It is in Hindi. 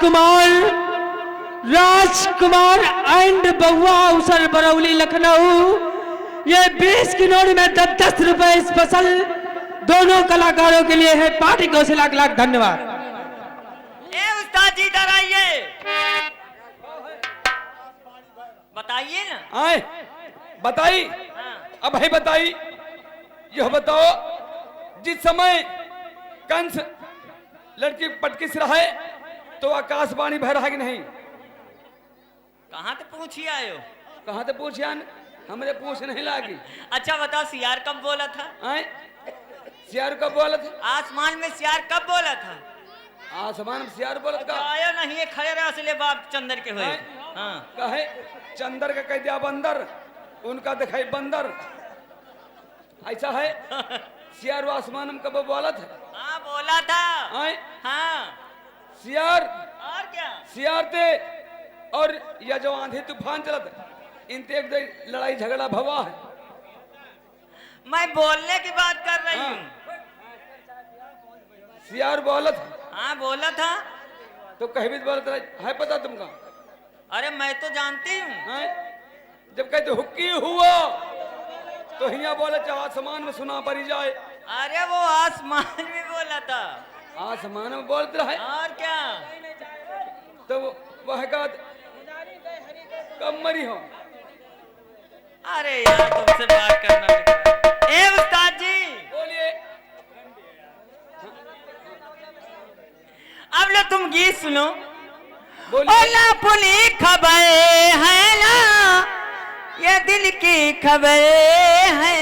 कुमार राजकुमार एंड बउआ उसर बरौली लखनऊ। ये 20 की नोट में 10-10 रुपए स्पेशल दोनों कलाकारों के लिए है। पार्टी को से लाख लाख धन्यवाद। उस्ताद जी इधर आइए, बताइए ना। आए बताई। अब है बताई। यह बताओ, जिस समय कंस लड़की पटकी से रहे तो आकाशवाणी भर रहा कि नहीं? कहाँ तो पूछी आयो? कहाँ तो पूछियान, हमरे पूछ नहीं लागी। अच्छा बताओ, सियार कब बोला था? आए सियार कब बोला था? आसमान में सियार कब बोला था? आसमान में सियार बोला था। आयो नहीं, ये खड़े रहे असले बाप चंदर के हुए। हाँ कहे चंदर का कह दिया बंदर, उनका दिखाई बंदर। ऐसा है। सियार आसमान में कब बोला था? हाँ बोला था। आए हाँ सियार और क्या? सियार थे। और यह जो आंधी तूफान चला था, इनते एक लड़ाई झगड़ा भवा है। मैं बोलने की बात कर रही हूँ। सियार बोला था। हाँ बोला था। तो कहीं भी बोला था है पता तुमका? अरे मैं तो जानती हूँ। जब कहते हुक्की हुआ तो हिया बोले चाहे आसमान में सुना पड़ी जाए। अरे वो आसमान में बोला था। आसमान में बोलते रहे। और क्या? तो वह का कब मरी हो? अरे यार तुमसे बात करना बेकार। ए उस्ताद जी बोलिए। अब लो तुम गीत सुनो। बोलिए। ओला पुली खबर है ना, ये दिल की खबर है